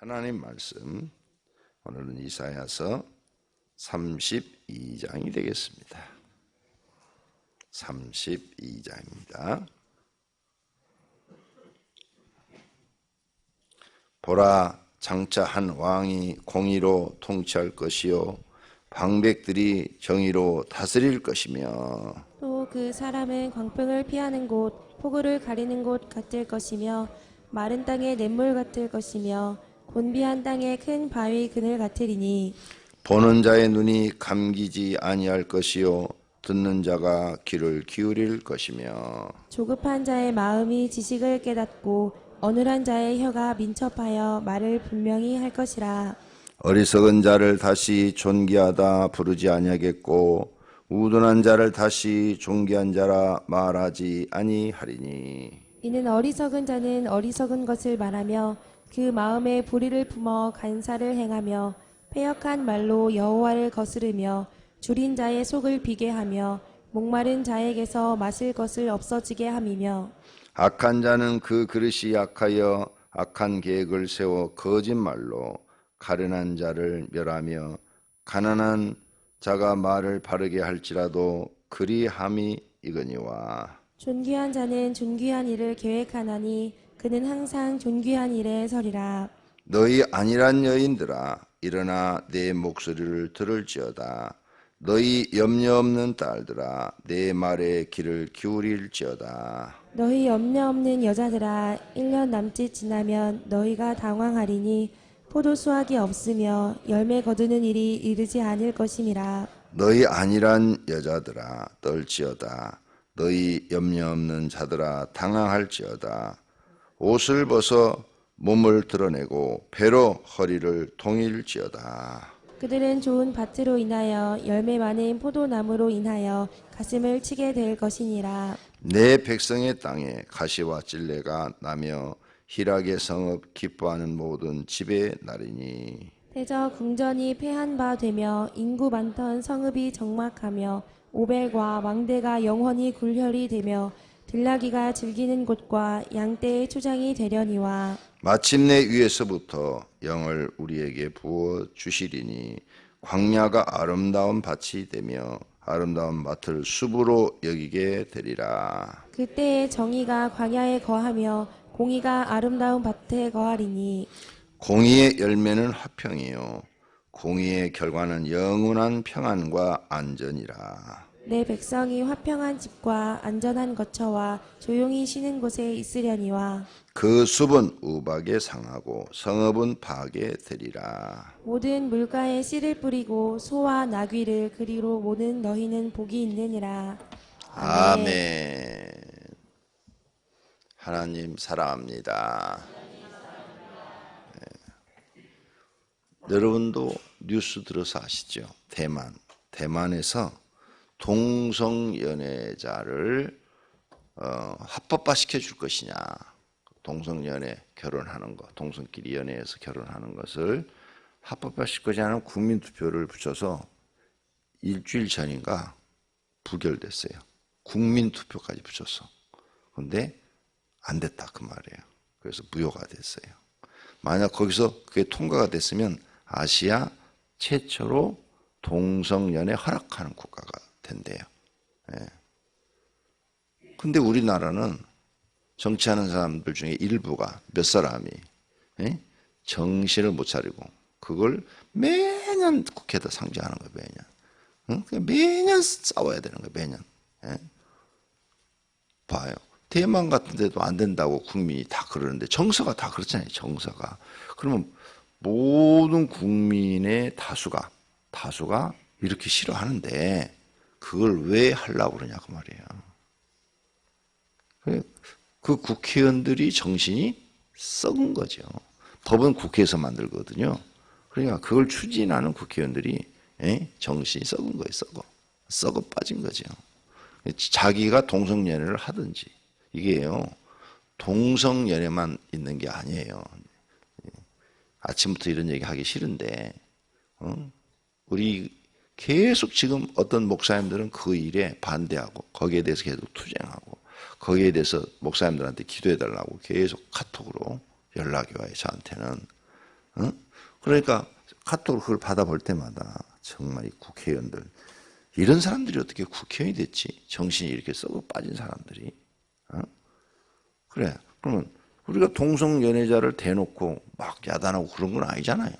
하나님 말씀, 오늘은 이사야서 32장이 되겠습니다. 32장입니다. 보라, 장차 한 왕이 공의로 통치할 것이요 방백들이 정의로 다스릴 것이며, 또 그 사람은 광풍을 피하는 곳, 폭우를 가리는 곳 같을 것이며, 마른 땅의 냇물 같을 것이며, 곤비한 땅의 큰 바위 그늘 같으리니, 보는 자의 눈이 감기지 아니할 것이요 듣는 자가 귀를 기울일 것이며, 조급한 자의 마음이 지식을 깨닫고 어눌한 자의 혀가 민첩하여 말을 분명히 할 것이라. 어리석은 자를 다시 존귀하다 부르지 아니하겠고 우둔한 자를 다시 존귀한 자라 말하지 아니하리니, 이는 어리석은 자는 어리석은 것을 말하며 그 마음에 불의를 품어 간사를 행하며 패역한 말로 여호와를 거스르며 줄인 자의 속을 비게 하며 목마른 자에게서 마실 것을 없어지게 함이며, 악한 자는 그 그릇이 약하여 악한 계획을 세워 거짓말로 가련한 자를 멸하며 가난한 자가 말을 바르게 할지라도 그리함이 이거니와. 존귀한 자는 존귀한 일을 계획하나니 그는 항상 존귀한 일에 서리라. 너희 안일한 여인들아, 일어나 내 목소리를 들을지어다. 너희 염려 없는 딸들아, 내 말에 귀를 기울일지어다. 너희 염려 없는 여자들아, 1년 남짓 지나면 너희가 당황하리니 포도 수확이 없으며 열매 거두는 일이 이르지 않을 것임이라. 너희 안일한 여자들아, 떨지어다. 너희 염려 없는 자들아, 당황할지어다. 옷을 벗어 몸을 드러내고 배로 허리를 동일지어다. 그들은 좋은 밭으로 인하여 열매 많은 포도나무로 인하여 가슴을 치게 될 것이니라. 내 백성의 땅에 가시와 찔레가 나며 희락의 성읍 기뻐하는 모든 집의 날이니, 대저 궁전이 패한 바 되며 인구 많던 성읍이 적막하며 오벨과 왕대가 영원히 굴혈이 되며 들나귀가 즐기는 곳과 양떼의 초장이 되려니와. 마침내 위에서부터 영을 우리에게 부어 주시리니 광야가 아름다운 밭이 되며 아름다운 밭을 숲으로 여기게 되리라. 그때에 정의가 광야에 거하며 공의가 아름다운 밭에 거하리니, 공의의 열매는 화평이요 공의의 결과는 영원한 평안과 안전이라. 내 백성이 화평한 집과 안전한 거처와 조용히 쉬는 곳에 있으려니와. 그 숲은 우박에 상하고 성읍은 파하게 되리라. 모든 물가에 씨를 뿌리고 소와 나귀를 그리로 모는 너희는 복이 있느니라. 아멘. 하나님 사랑합니다. 여러분도 뉴스 들어서 아시죠? 대만에서 동성연애자를 합법화 시켜줄 것이냐, 동성연애 결혼하는 것, 동성끼리 연애해서 결혼하는 것을 합법화 시킬 것이냐는 국민투표를 붙여서 일주일 전인가 부결됐어요. 국민투표까지 붙였어. 그런데 안 됐다 그 말이에요. 그래서 무효가 됐어요. 만약 거기서 그게 통과가 됐으면 아시아 최초로 동성연애 허락하는 국가가 된대요. 근데 우리나라는 정치하는 사람들 중에 일부가 몇 사람이 정신을 못 차리고 그걸 매년 국회에다 상정하는 거예요. 매년 싸워야 되는 거예요. 매년. 봐요. 대만 같은 데도 안 된다고 국민이 다 그러는데 정서가 다 그렇잖아요. 정서가. 그러면 모든 국민의 다수가 이렇게 싫어하는데 그걸 왜 하려고 그러냐 그 말이에요. 그 국회의원들이 정신이 썩은 거죠. 법은 국회에서 만들거든요. 그러니까 그걸 추진하는 국회의원들이 정신이 썩은 거예요. 썩어 빠진 거죠. 자기가 동성연애를 하든지, 이게요 동성연애만 있는 게 아니에요. 아침부터 이런 얘기 하기 싫은데 우리 계속 지금 어떤 목사님들은 그 일에 반대하고 거기에 대해서 계속 투쟁하고 거기에 대해서 목사님들한테 기도해달라고 계속 카톡으로 연락이 와요. 저한테는. 어? 그러니까 카톡으로 그걸 받아볼 때마다 정말 이 국회의원들, 이런 사람들이 어떻게 국회의원이 됐지? 정신이 이렇게 썩어 빠진 사람들이. 어? 그래. 그러면 우리가 동성연애자를 대놓고 막 야단하고 그런 건 아니잖아요.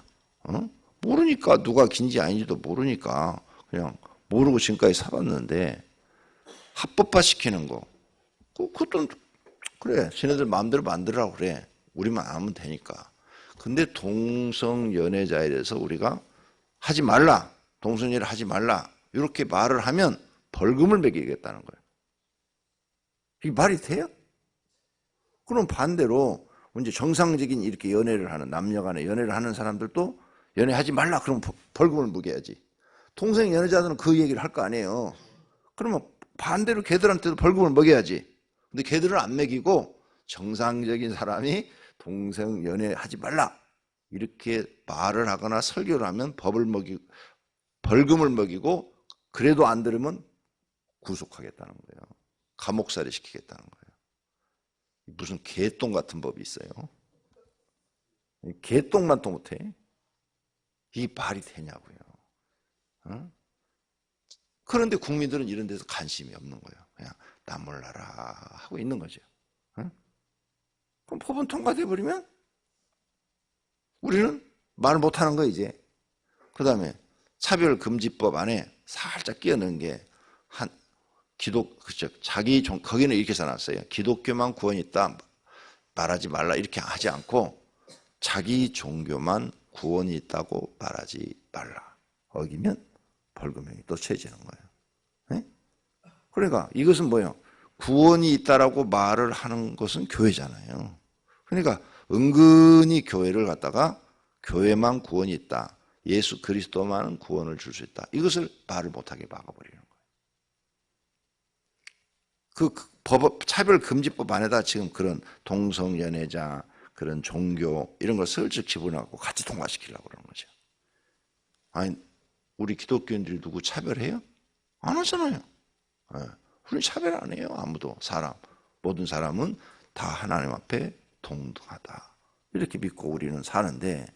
어? 모르니까, 누가 긴지 아닌지도 모르니까 그냥 모르고 지금까지 살았는데, 합법화 시키는 거, 그것도 그래, 지네들 마음대로 만들라고 그래. 우리만 안 하면 되니까. 근데 동성연애자에 대해서 우리가 하지 말라, 동성연애를 하지 말라, 이렇게 말을 하면 벌금을 매기겠다는 거예요. 이게 말이 돼요? 그럼 반대로 이제 정상적인 이렇게 연애를 하는, 남녀 간에 연애를 하는 사람들도 연애하지 말라 그러면 벌금을 매겨야지. 동성연애자들은 그 얘기를 할 거 아니에요. 그러면 반대로 걔들한테도 벌금을 매겨야지. 근데 걔들은 안 매기고 정상적인 사람이 동성연애하지 말라 이렇게 말을 하거나 설교를 하면 벌금을 먹이고, 그래도 안 들으면 구속하겠다는 거예요. 감옥살이 시키겠다는 거예요. 무슨 개똥 같은 법이 있어요. 개똥만 또 못해. 이게 말이 되냐고요. 어? 그런데 국민들은 이런 데서 관심이 없는 거예요. 그냥 나 몰라라 하고 있는 거죠. 어? 그럼 법은 통과돼 버리면 우리는 말 못하는 거 이제. 그 다음에 차별금지법 안에 살짝 끼어넣은 게 그죠. 거기는 이렇게 써놨어요. 기독교만 구원이 있다 말하지 말라 이렇게 하지 않고 자기 종교만 구원이 있다고 말하지 말라. 어기면 벌금형이 또 채지는 거예요. 네? 그러니까 이것은 뭐예요? 구원이 있다라고 말을 하는 것은 교회잖아요. 그러니까 은근히 교회를 갖다가 교회만 구원이 있다, 예수 그리스도만은 구원을 줄 수 있다, 이것을 말을 못하게 막아버리는 거예요. 차별금지법 안에다 지금 그런 동성연애자, 그런 종교 이런 걸 슬쩍 집어넣고 같이 통과시키려고 그러는 거죠. 아니, 우리 기독교인들이 누구 차별해요? 안 하잖아요. 우리 차별 안 해요. 아무도. 모든 사람은 다 하나님 앞에 동등하다 이렇게 믿고 우리는 사는데,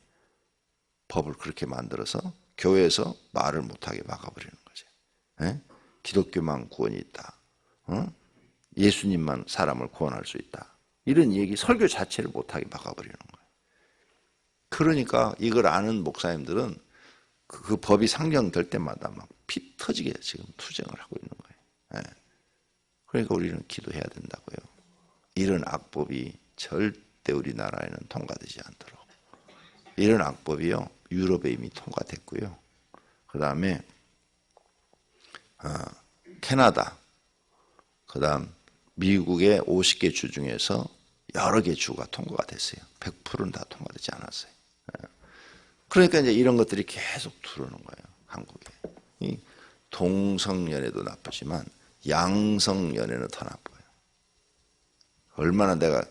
법을 그렇게 만들어서 교회에서 말을 못하게 막아버리는 거죠. 기독교만 구원이 있다, 예수님만 사람을 구원할 수 있다, 이런 얘기 설교 자체를 못하게 막아버리는 거예요. 그러니까 이걸 아는 목사님들은 그 법이 상정될 때마다 막 피 터지게 지금 투쟁을 하고 있는 거예요. 그러니까 우리는 기도해야 된다고요. 이런 악법이 절대 우리나라에는 통과되지 않도록. 이런 악법이요, 유럽에 이미 통과됐고요. 그 다음에 캐나다, 그 다음 미국의 50개 주 중에서 여러 개 주가 통과가 됐어요. 100%는 다 통과되지 않았어요. 그러니까 이제 이런 것들이 계속 들어오는 거예요, 한국에. 이 동성연애도 나쁘지만 양성연애는 더 나빠요. 얼마나 내가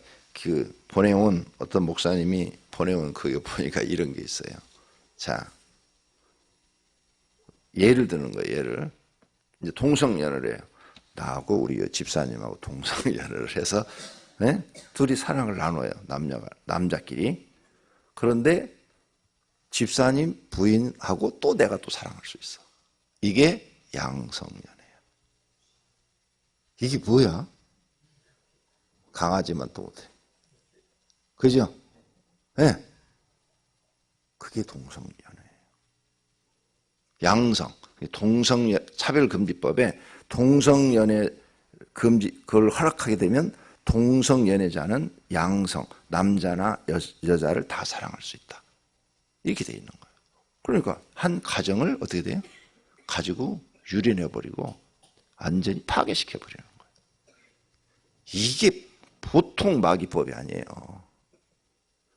보내온 어떤 목사님이 보내온 그거 보니까 이런 게 있어요. 자, 예를 드는 거예요. 예를 이제 동성연애를 해요. 나하고 우리 집사님하고 동성연애를 해서 둘이 사랑을 나눠요. 남자끼리. 그런데 집사님 부인하고 또 내가 또 사랑할 수 있어. 이게 양성연애야. 이게 뭐야? 강아지만 또 못해. 그죠? 네. 그게 동성연애예요. 양성, 차별금지법에 동성연애 그걸 허락하게 되면 동성연애자는 양성, 남자나 여자를 다 사랑할 수 있다, 이렇게 돼 있는 거예요. 그러니까 한 가정을 어떻게 돼요? 가지고 유린해버리고 완전히 파괴시켜버리는 거예요. 이게 보통 마귀법이 아니에요.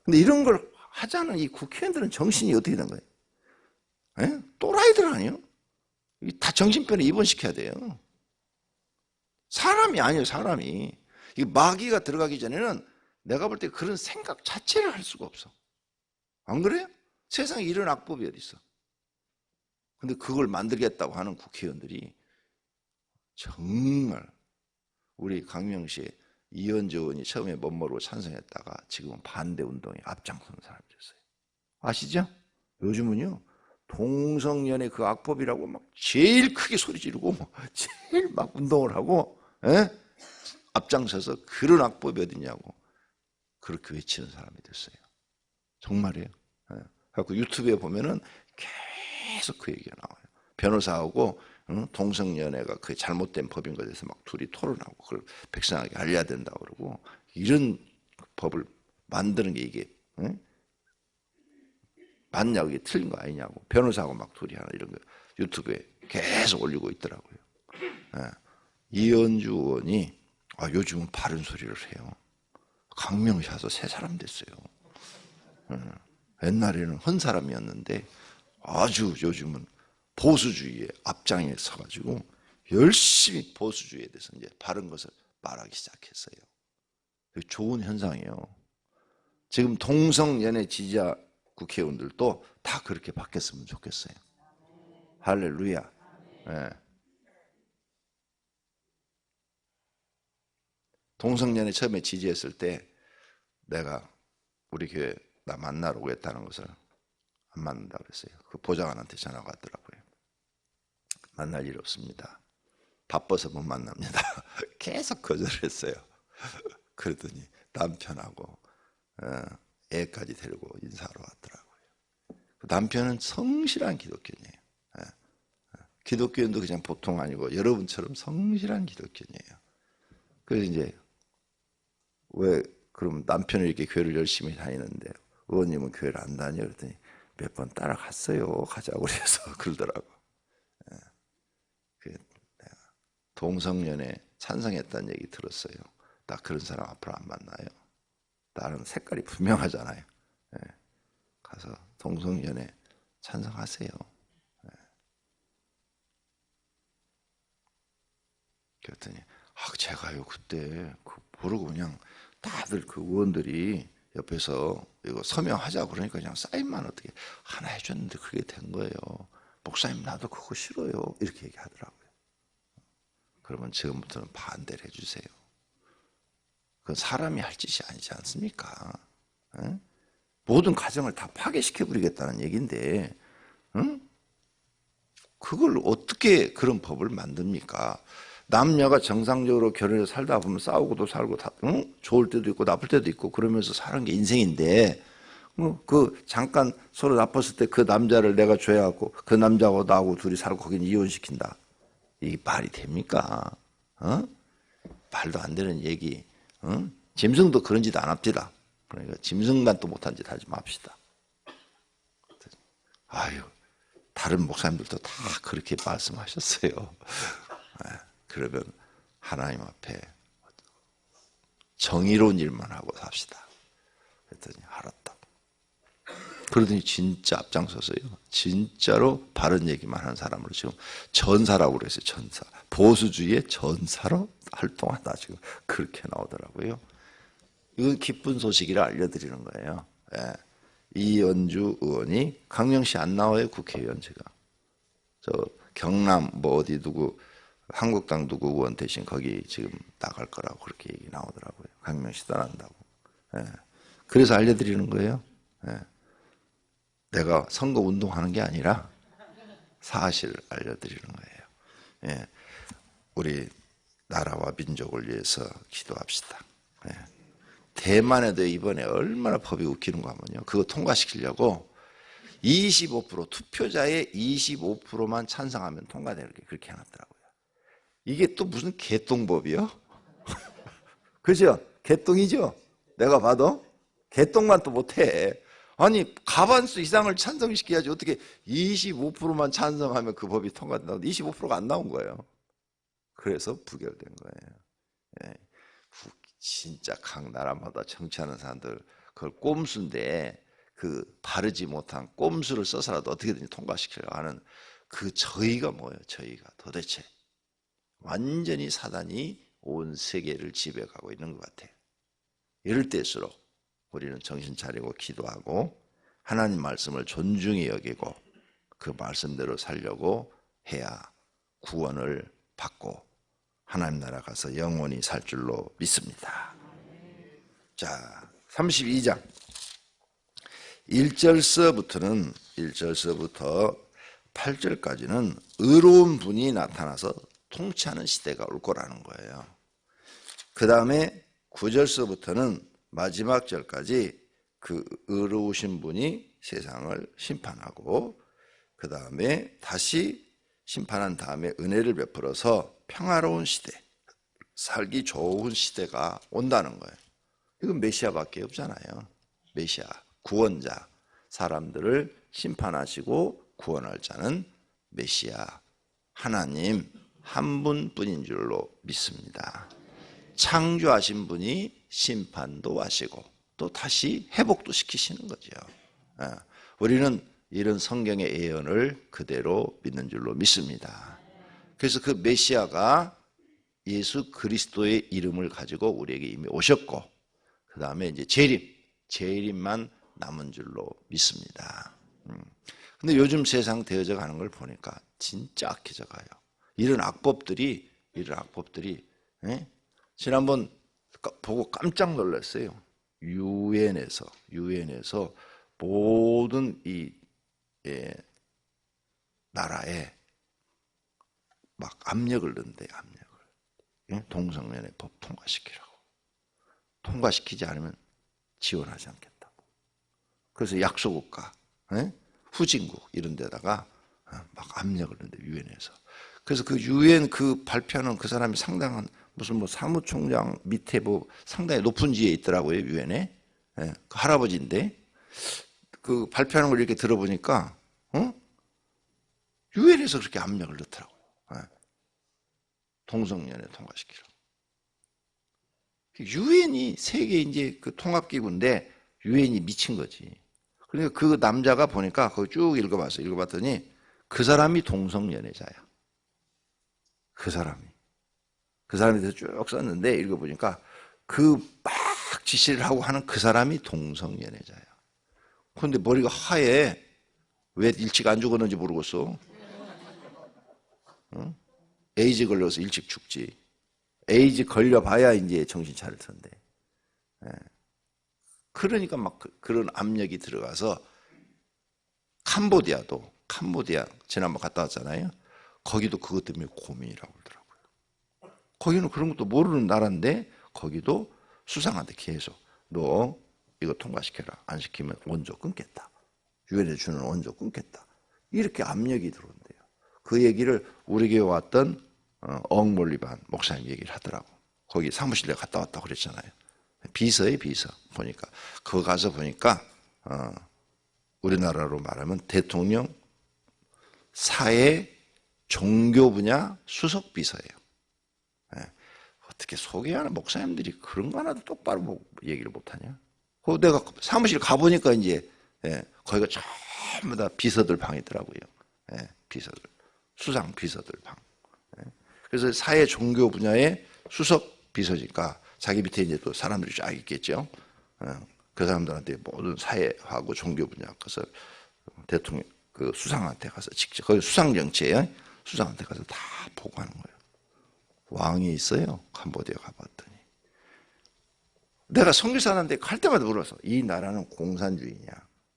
근데 이런 걸 하자는 이 국회의원들은 정신이 어떻게 된 거예요? 또라이들 아니에요? 다 정신병에 입원시켜야 돼요. 사람이 아니에요, 사람이. 이 마귀가 들어가기 전에는 내가 볼 때 그런 생각 자체를 할 수가 없어. 안 그래요? 세상에 이런 악법이 어디 있어? 근데 그걸 만들겠다고 하는 국회의원들이 정말, 우리 강명시에 이현주 의원이 처음에 멋모르고 찬성했다가 지금은 반대 운동에 앞장서는 사람들이었어요. 아시죠? 요즘은요 동성연애 그 악법이라고 막 제일 크게 소리 지르고 제일 막 운동을 하고 앞장서서 그런 악법이 어디냐고 그렇게 외치는 사람이 됐어요. 정말이에요. 그래서 유튜브에 보면은 계속 그 얘기가 나와요. 변호사하고 동성연애가 그 잘못된 법인 것에 대해서 막 둘이 토론하고 그걸 백성에게 알려야 된다고 그러고 이런 법을 만드는 게 이게 맞냐고 이게 틀린 거 아니냐고 변호사하고 막 둘이 하나 이런 거 유튜브에 계속 올리고 있더라고요. 이현주 의원이 요즘은 바른 소리를 해요. 강명시 와서 새 사람 됐어요. 옛날에는 헌 사람이었는데 아주 요즘은 보수주의의 앞장에 서가지고 열심히 보수주의에 대해서 이제 바른 것을 말하기 시작했어요. 좋은 현상이에요. 지금 동성연애 지지자 국회의원들도 다 그렇게 바뀌었으면 좋겠어요. 할렐루야. 네. 동성연애 처음에 지지했을 때 내가 우리 교회 나 만나러 오겠다는 것을 안 만난다고 그랬어요. 그 보좌관한테 전화가 왔더라고요. 만날 일 없습니다. 바빠서 못 만납니다. 계속 거절했어요. 그러더니 남편하고 애까지 데리고 인사하러 왔더라고요. 남편은 성실한 기독교인이에요. 기독교인도 그냥 보통 아니고 여러분처럼 성실한 기독교인이에요. 그래서 이제 왜 그럼 남편은 이렇게 교회를 열심히 다니는데 의원님은 교회를 안 다녀? 그랬더니 몇 번 따라갔어요. 가자고 그래서 그러더라고. 동성연애 찬성했다는 얘기 들었어요. 나 그런 사람 앞으로 안 만나요. 나는 색깔이 분명하잖아요. 가서 동성연애 찬성하세요. 그랬더니 제가요 그때 모르고 그냥 다들 그 의원들이 옆에서 이거 서명하자고 그러니까 그냥 사인만 어떻게 하나 해줬는데 그게 된 거예요. 목사님 나도 그거 싫어요. 이렇게 얘기하더라고요. 그러면 지금부터는 반대를 해주세요. 그건 사람이 할 짓이 아니지 않습니까? 모든 가정을 다 파괴시켜버리겠다는 얘기인데 그걸 어떻게 그런 법을 만듭니까? 남녀가 정상적으로 결혼해서 살다 보면 싸우고도 살고 다 좋을 때도 있고 나쁠 때도 있고 그러면서 사는 게 인생인데 그 잠깐 서로 나빴을 때 그 남자를 내가 죄하고 그 남자하고 나하고 둘이 살고 거기는 이혼시킨다. 이게 말이 됩니까? 말도 안 되는 얘기. 짐승도 그런 짓 안 합시다. 그러니까 짐승만 또 못한 짓 하지 맙시다. 아유, 다른 목사님들도 다 그렇게 말씀하셨어요. 그러면 하나님 앞에 정의로운 일만 하고 삽시다. 그랬더니 알았다. 그러더니 진짜 앞장서서요. 진짜로 바른 얘기만 하는 사람으로 지금 전사라고 그랬어요. 전사. 보수주의의 전사로 활동한다. 지금 그렇게 나오더라고요. 이건 기쁜 소식이라 알려드리는 거예요. 이현주 의원이 강명시 안 나와요. 국회의원 제가. 저 경남 뭐 어디 누구 한국당 누구 의원 대신 거기 지금 나갈 거라고 그렇게 얘기 나오더라고요. 강명시 떠난다고. 그래서 알려드리는 거예요. 내가 선거 운동하는 게 아니라 사실을 알려드리는 거예요. 우리 나라와 민족을 위해서 기도합시다. 대만에도 이번에 얼마나 법이 웃기는 거 하면요. 그거 통과시키려고 25% 투표자의 25%만 찬성하면 통과되는 게 그렇게 해놨더라고요. 이게 또 무슨 개똥법이요? 그죠? 개똥이죠? 내가 봐도 개똥만 또 못해. 아니 과반수 이상을 찬성시켜야지 어떻게 25%만 찬성하면 그 법이 통과된다고 25%가 안 나온 거예요. 그래서 부결된 거예요. 진짜 각 나라마다 정치하는 사람들 그걸 꼼수인데 그 바르지 못한 꼼수를 써서라도 어떻게든지 통과시키려고 하는 그 저희가 뭐예요? 저희가 도대체 완전히 사단이 온 세계를 지배하고 있는 것 같아요. 이럴 때일수록 우리는 정신 차리고 기도하고 하나님 말씀을 존중히 여기고 그 말씀대로 살려고 해야 구원을 받고 하나님 나라 가서 영원히 살 줄로 믿습니다. 자, 32장 1절서부터 8절까지는 의로운 분이 나타나서 통치하는 시대가 올 거라는 거예요. 그 다음에 9절서부터는 마지막 절까지 그 의로우신 분이 세상을 심판하고 그 다음에 다시 심판한 다음에 은혜를 베풀어서 평화로운 시대, 살기 좋은 시대가 온다는 거예요. 이건 메시아밖에 없잖아요. 메시아, 구원자, 사람들을 심판하시고 구원할 자는 메시아, 하나님 한 분뿐인 줄로 믿습니다. 창조하신 분이 심판도 하시고 또 다시 회복도 시키시는 거죠. 우리는 이런 성경의 예언을 그대로 믿는 줄로 믿습니다. 그래서 그 메시아가 예수 그리스도의 이름을 가지고 우리에게 이미 오셨고 그 다음에 이제 재림만 남은 줄로 믿습니다. 근데 요즘 세상 되어져 가는 걸 보니까 진짜 악해져 가요. 이런 악법들이 예? 지난번 보고 깜짝 놀랐어요. 유엔에서 모든 이 나라에 막 압력을 넣는데 예? 동성연애 법 통과시키라고. 통과시키지 않으면 지원하지 않겠다고. 그래서 약소국가, 예? 후진국 이런 데다가 막 압력을 넣는데 유엔에서. 그래서 그 유엔 그 발표는 그 사람이 상당한 무슨 뭐 사무총장 밑에 뭐 상당히 높은 지에 있더라고요, 유엔에. 예, 그 할아버지인데 그 발표하는 걸 이렇게 들어보니까 유엔에서 그렇게 압력을 넣더라고요. 예. 동성연애 통과시키라고. 유엔이 세계 이제 그 통합기구인데 유엔이 미친 거지. 그러니까 그 남자가 보니까 그거 쭉 읽어봤더니 그 사람이 동성연애자야. 그 사람에 대해서 쭉 썼는데 읽어보니까 그 막 지시를 하고 하는 그 사람이 동성연애자야. 그런데 머리가 하얘. 왜 일찍 안 죽었는지 모르겠어. 에이즈 걸려서 일찍 죽지. 에이즈 걸려봐야 이제 정신 차릴 텐데. 그러니까 막 그런 압력이 들어가서 캄보디아 지난번 갔다 왔잖아요. 거기도 그것 때문에 고민이라고 그러더라고요. 거기는 그런 것도 모르는 나라인데 거기도 수상한테 계속 너 이거 통과시켜라. 안 시키면 원조 끊겠다. 유엔에 주는 원조 끊겠다. 이렇게 압력이 들어온대요. 그 얘기를 우리 교회 왔던 엉몰리반 목사님 얘기를 하더라고. 거기 사무실에 갔다 왔다고 그랬잖아요. 비서예요, 비서. 보니까 그거 가서 보니까 우리나라로 말하면 대통령 사회 종교 분야 수석 비서예요. 어떻게 소개하는 목사님들이 그런 거 하나도 똑바로 뭐 얘기를 못하냐? 그 내가 사무실 가보니까 이제 거기가 전부 다 비서들 방이더라고요. 비서들, 수상 비서들 방. 그래서 사회 종교 분야의 수석 비서니까 자기 밑에 이제 또 사람들이 쫙 있겠죠. 그 사람들한테 모든 사회하고 종교 분야 가서 대통령 그 수상한테 가서 직접 거기 수상 정치에 수상한테 가서 다 보고하는 거예요. 왕이 있어요. 캄보디아 가봤더니 내가 선교사한테 갈 때마다 물어서 이 나라는 공산주의냐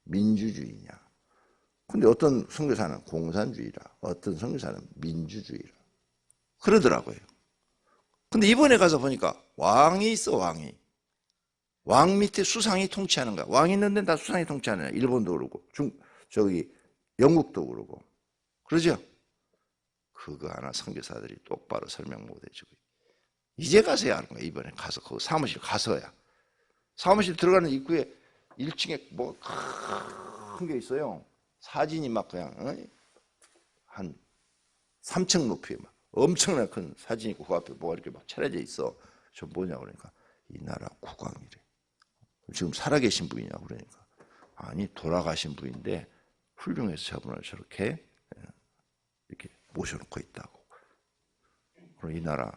민주주의냐. 근데 어떤 선교사는 공산주의라, 어떤 선교사는 민주주의라 그러더라고요. 근데 이번에 가서 보니까 왕이 있어. 왕 밑에 수상이 통치하는 거야. 왕이 있는데 다 수상이 통치하는 거야. 일본도 그러고 영국도 그러고 그러죠. 그거 하나 선교사들이 똑바로 설명 못 해주고 이제 가서야 하는 거야. 이번에 가서 그 사무실 가서야. 사무실 들어가는 입구에 1층에 뭐 큰 게 있어요. 사진이 막 그냥 한 3층 높이에 막 엄청나게 큰 사진이 있고 그 앞에 뭐가 이렇게 막 차려져 있어. 저 뭐냐고 그러니까 이 나라 국왕이래. 지금 살아계신 분이냐고 그러니까 아니 돌아가신 분인데 훌륭해서 저분을 저렇게 이렇게 모셔놓고 있다고. 그럼 이 나라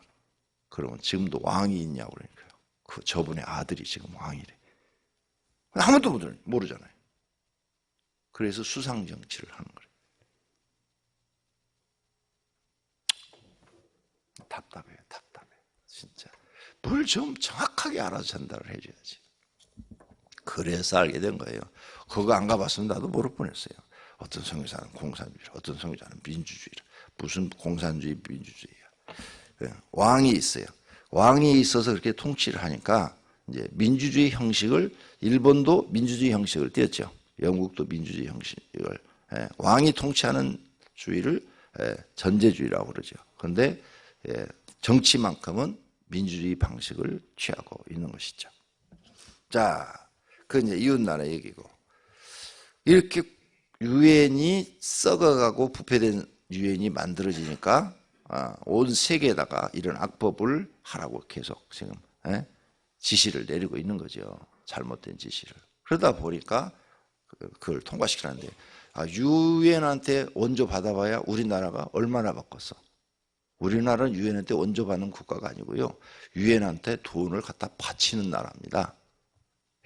그러면 지금도 왕이 있냐고 그러니까요. 그 저분의 아들이 지금 왕이래. 아무도 모르잖아요. 그래서 수상 정치를 하는 거예요. 답답해요. 진짜 뭘 좀 정확하게 알아서 전달을 해줘야지. 그래서 알게 된 거예요. 그거 안 가봤으면 나도 모를 뻔했어요. 어떤 선교사는 공산주의, 어떤 선교사는 민주주의. 무슨 공산주의, 민주주의야. 왕이 있어요. 왕이 있어서 그렇게 통치를 하니까 이제 민주주의 형식을, 일본도 민주주의 형식을 띄었죠. 영국도 민주주의 형식을, 왕이 통치하는 주의를 전제주의라고 그러죠. 그런데 정치만큼은 민주주의 방식을 취하고 있는 것이죠. 자, 그 이제 이웃나라 얘기고, 이렇게 유엔이 썩어가고 부패된 유엔이 만들어지니까 온 세계에다가 이런 악법을 하라고 계속 지금 지시를 내리고 있는 거죠. 잘못된 지시를. 그러다 보니까 그걸 통과시키는데, 유엔한테 원조 받아봐야 우리나라가 얼마나 바꿨어. 우리나라는 유엔한테 원조 받는 국가가 아니고요, 유엔한테 돈을 갖다 바치는 나라입니다.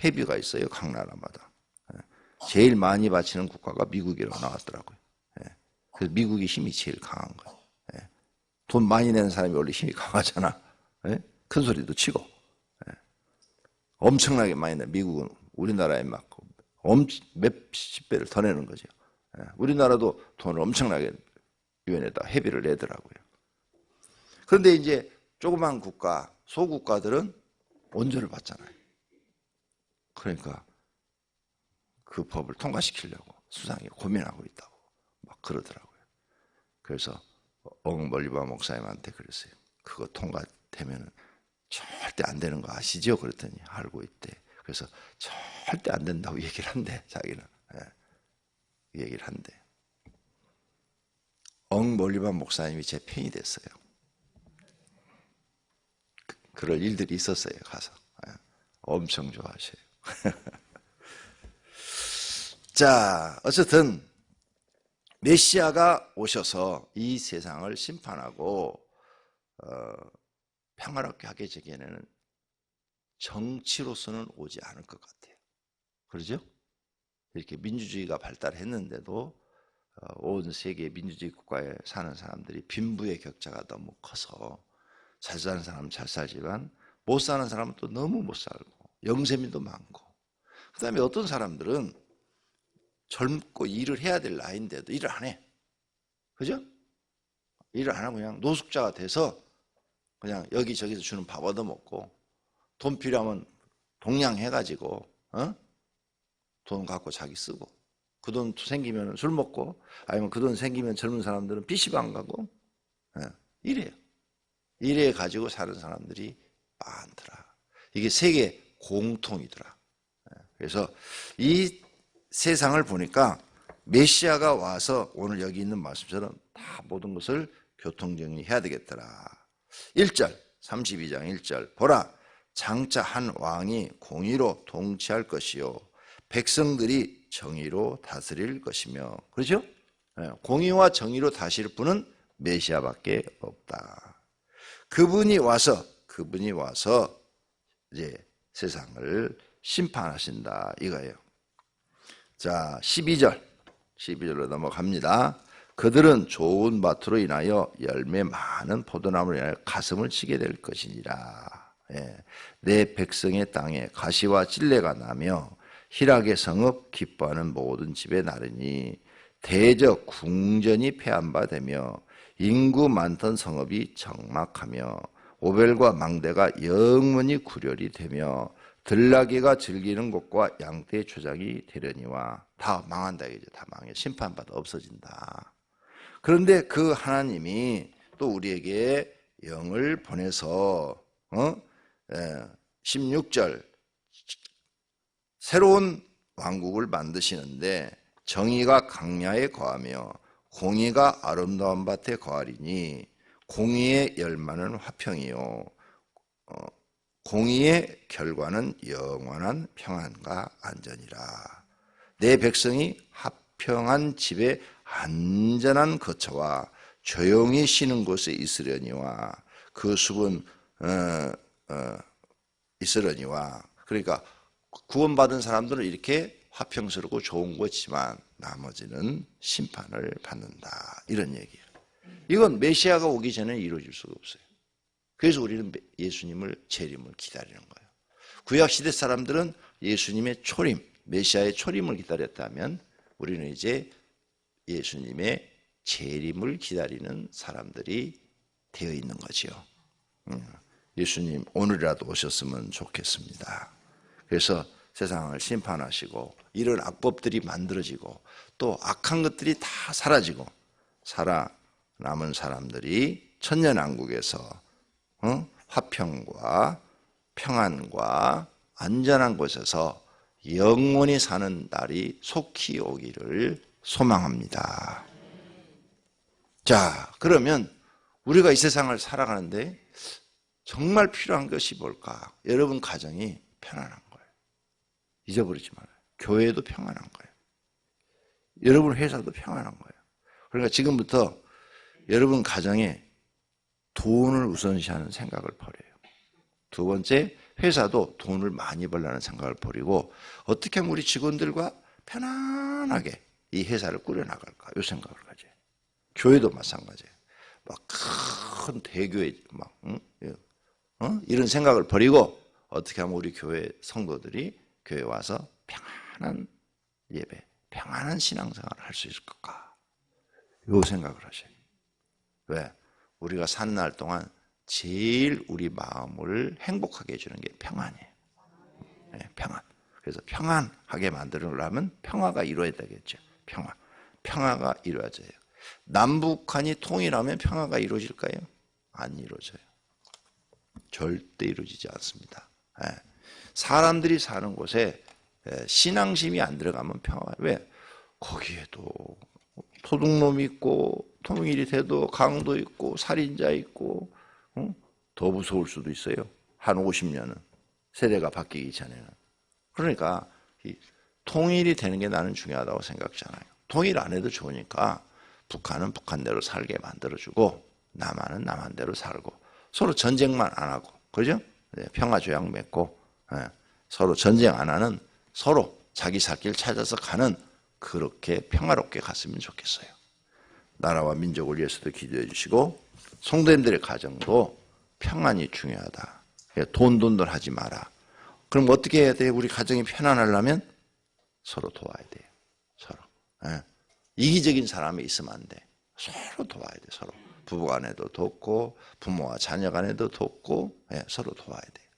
회비가 있어요, 각 나라마다. 제일 많이 바치는 국가가 미국이라고 나왔더라고요. 그래서 미국이 힘이 제일 강한 거예요. 돈 많이 내는 사람이 원래 힘이 강하잖아. 큰 소리도 치고. 엄청나게 많이 내. 미국은 우리나라에 막 몇십 배를 더 내는 거죠. 우리나라도 돈을 엄청나게 유엔에다 회비를 내더라고요. 그런데 이제 조그만 국가, 소국가들은 원조를 받잖아요. 그러니까 그 법을 통과시키려고 수상이 고민하고 있다고 막 그러더라고요. 그래서 멀리바 목사님한테 그랬어요. 그거 통과되면 절대 안 되는 거 아시죠? 그랬더니 알고 있대. 그래서 절대 안 된다고 얘기를 한대, 자기는. 얘기를 한대. 멀리바 목사님이 제 팬이 됐어요. 그럴 일들이 있었어요, 가서. 엄청 좋아하셔요. 자, 어쨌든 메시아가 오셔서 이 세상을 심판하고 평화롭게 하게 되기에는 정치로서는 오지 않을 것 같아요. 그러죠? 이렇게 민주주의가 발달했는데도 온 세계 민주주의 국가에 사는 사람들이 빈부의 격차가 너무 커서 잘 사는 사람은 잘 살지만 못 사는 사람은 또 너무 못 살고 영세민도 많고, 그 다음에 어떤 사람들은 젊고 일을 해야 될 나이인데도 일을 안 해. 그죠? 일을 안 하고 그냥 노숙자가 돼서 그냥 여기저기서 주는 밥 얻어먹고, 돈 필요하면 동냥해가지고 돈 갖고 자기 쓰고, 그 돈 생기면 술 먹고, 아니면 그 돈 생기면 젊은 사람들은 PC방 가고, 이래요. 이래 가지고 사는 사람들이 많더라. 이게 세계 공통이더라. 그래서 이 세상을 보니까 메시아가 와서 오늘 여기 있는 말씀처럼 다 모든 것을 교통정리해야 되겠더라. 1절, 32장 1절. 보라, 장차 한 왕이 공의로 통치할 것이요 백성들이 정의로 다스릴 것이며. 그렇죠? 공의와 정의로 다스릴 분은 메시아밖에 없다. 그분이 와서 이제 세상을 심판하신다 이거예요. 자, 12절로 넘어갑니다. 그들은 좋은 밭으로 인하여 열매 많은 포도나무로 인하여 가슴을 치게 될 것이니라. 내 백성의 땅에 가시와 찔레가 나며 희락의 성읍 기뻐하는 모든 집에 나르니 대적 궁전이 패한 바 되며 인구 많던 성읍이 적막하며 오벨과 망대가 영원히 구렬이 되며 들나귀가 즐기는 곳과 양떼의 초장이 되려니와. 다 망한다 이제. 다 망해. 심판받아 없어진다. 그런데 그 하나님이 또 우리에게 영을 보내서 16절 새로운 왕국을 만드시는데 정의가 강야에 거하며 공의가 아름다운 밭에 거하리니 공의의 열매는 화평이요 공의의 결과는 영원한 평안과 안전이라. 내 백성이 화평한 집에 안전한 거처와 조용히 쉬는 곳에 있으려니와 그 숲은 있으려니와. 그러니까 구원받은 사람들은 이렇게 화평스럽고 좋은 곳이지만 나머지는 심판을 받는다, 이런 얘기예요. 이건 메시아가 오기 전에 이루어질 수가 없어요. 그래서 우리는 예수님을 재림을 기다리는 거예요. 구약시대 사람들은 예수님의 초림, 메시아의 초림을 기다렸다면 우리는 이제 예수님의 재림을 기다리는 사람들이 되어 있는 거지요. 예수님 오늘이라도 오셨으면 좋겠습니다. 그래서 세상을 심판하시고 이런 악법들이 만들어지고 또 악한 것들이 다 사라지고 살아남은 사람들이 천년왕국에서 화평과 평안과 안전한 곳에서 영원히 사는 날이 속히 오기를 소망합니다. 자, 그러면 우리가 이 세상을 살아가는데 정말 필요한 것이 뭘까? 여러분 가정이 편안한 거예요. 잊어버리지 말아요. 교회도 평안한 거예요. 여러분 회사도 평안한 거예요. 그러니까 지금부터 여러분 가정에 돈을 우선시하는 생각을 버려요. 두 번째, 회사도 돈을 많이 벌라는 생각을 버리고 어떻게 하면 우리 직원들과 편안하게 이 회사를 꾸려나갈까? 이 생각을 가져요. 교회도 마찬가지예요. 막 큰 대교회 막 이런 생각을 버리고 어떻게 하면 우리 교회 성도들이 교회 와서 평안한 예배, 평안한 신앙생활을 할 수 있을 걸까? 이 생각을 하셔요. 왜? 우리가 사는 날 동안 제일 우리 마음을 행복하게 해주는 게 평안이에요. 네, 평안. 그래서 평안하게 만들려면 평화가 이루어야 되겠죠. 평화가 이루어져요. 남북한이 통일하면 평화가 이루어질까요? 안 이루어져요. 절대 이루어지지 않습니다. 사람들이 사는 곳에 신앙심이 안 들어가면 평화가, 왜? 거기에도 도둑놈이 있고 통일이 돼도 강도 있고 살인자 있고 더 무서울 수도 있어요. 한 50년은 세대가 바뀌기 전에는. 그러니까 통일이 되는 게 나는 중요하다고 생각하잖아요. 통일 안 해도 좋으니까 북한은 북한대로 살게 만들어주고 남한은 남한대로 살고 서로 전쟁만 안 하고, 그죠? 평화조약 맺고 서로 전쟁 안 하는, 서로 자기 살 길 찾아서 가는, 그렇게 평화롭게 갔으면 좋겠어요. 나라와 민족을 위해서도 기도해 주시고 성도님들의 가정도 평안이 중요하다. 돈 하지 마라. 그럼 어떻게 해야 돼요? 우리 가정이 편안하려면 서로 도와야 돼요. 서로. 이기적인 사람이 있으면 안 돼. 서로 도와야 돼. 서로. 부부간에도 돕고 부모와 자녀간에도 돕고 서로 도와야 돼요.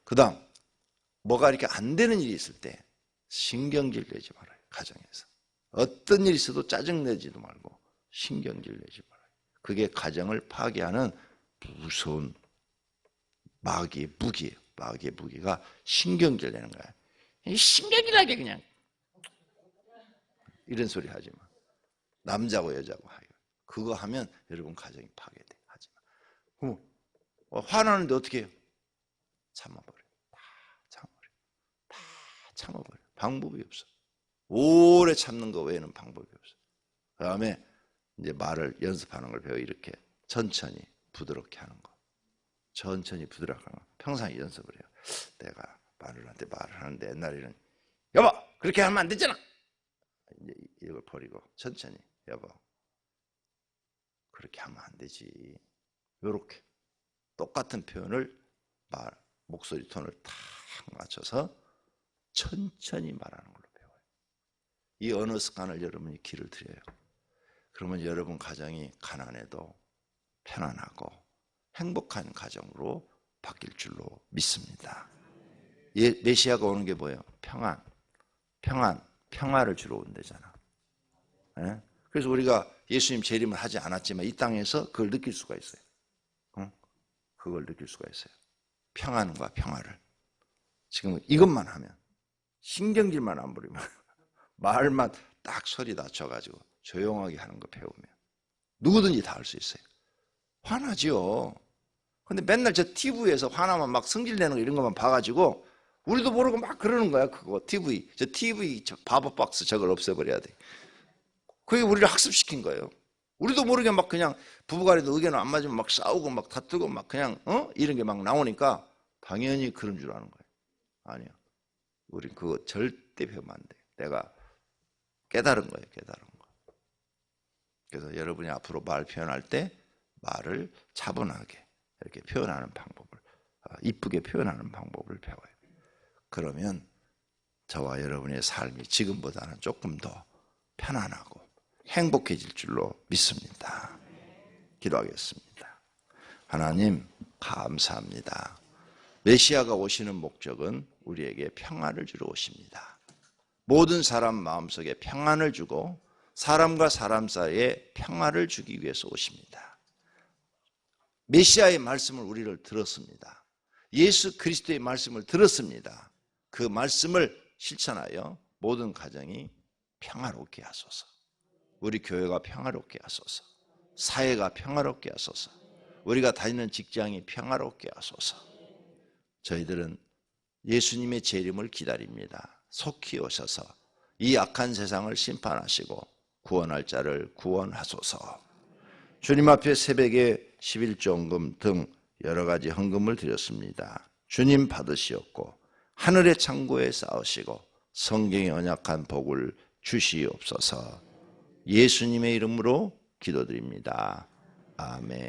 그 다음 뭐가 이렇게 안 되는 일이 있을 때 신경질 내지 말아요. 가정에서. 어떤 일이 있어도 짜증내지도 말고 신경질 내지 말아요. 그게 가정을 파괴하는 무서운 마귀의 무기예요. 마귀의 무기가 신경질 내는 거야. 신경질 나게 그냥 이런 소리 하지 마. 남자고 여자고 하요. 그거 하면 여러분 가정이 파괴돼. 하지 마. 화나는데 어떻게 해요? 참아버려. 다 참아버려. 다 참아버려. 방법이 없어. 오래 참는 거 외에는 방법이 없어. 그 다음에 이제 말을 연습하는 걸 배워. 이렇게 천천히 부드럽게 하는 거. 천천히 부드럽게 하는 거. 평생 연습을 해요. 내가 마누라한테 말을 하는데 옛날에는 여보 그렇게 하면 안 되잖아. 이제 이걸 버리고 천천히 여보 그렇게 하면 안 되지. 요렇게 똑같은 표현을 목소리 톤을 탁 맞춰서 천천히 말하는 걸로 배워요. 이 언어 습관을 여러분이 길을 들여요. 그러면 여러분 가정이 가난해도 편안하고 행복한 가정으로 바뀔 줄로 믿습니다. 메시아가 오는 게 뭐예요? 평화를 주러 온대잖아. 그래서 우리가 예수님 재림을 하지 않았지만 이 땅에서 그걸 느낄 수가 있어요. 그걸 느낄 수가 있어요. 평안과 평화를. 지금 이것만 하면, 신경질만 안 부리면, 말만 딱 소리 낮춰가지고 조용하게 하는 거 배우면 누구든지 다 할 수 있어요. 화나지요. 근데 맨날 저 TV에서 화나면 막 성질내는 거 이런 것만 봐가지고 우리도 모르고 막 그러는 거야. 그거 TV. 저 TV 바보 박스 저걸 없애버려야 돼. 그게 우리를 학습시킨 거예요. 우리도 모르게 막 그냥 부부간에도 의견 안 맞으면 막 싸우고 막 다투고 막 그냥 이런 게 막 나오니까 당연히 그런 줄 아는 거예요. 아니요. 우리 그거 절대 배우면 안 돼요. 내가 깨달은 거예요. 깨달은 거. 그래서 여러분이 앞으로 말 표현할 때 말을 차분하게 이렇게 표현하는 방법을, 이쁘게 표현하는 방법을 배워요. 그러면 저와 여러분의 삶이 지금보다는 조금 더 편안하고 행복해질 줄로 믿습니다. 기도하겠습니다. 하나님 감사합니다. 메시아가 오시는 목적은 우리에게 평안을 주러 오십니다. 모든 사람 마음속에 평안을 주고 사람과 사람 사이에 평안을 주기 위해서 오십니다. 메시아의 말씀을 우리를 들었습니다. 예수 그리스도의 말씀을 들었습니다. 그 말씀을 실천하여 모든 가정이 평화롭게 하소서. 우리 교회가 평화롭게 하소서. 사회가 평화롭게 하소서. 우리가 다니는 직장이 평화롭게 하소서. 저희들은 예수님의 재림을 기다립니다. 속히 오셔서 이 악한 세상을 심판하시고 구원할 자를 구원하소서. 주님 앞에 새벽에 11조헌금 등 여러 가지 헌금을 드렸습니다. 주님 받으시옵고 하늘의 창고에 쌓으시고 성경의 언약한 복을 주시옵소서. 예수님의 이름으로 기도드립니다. 아멘.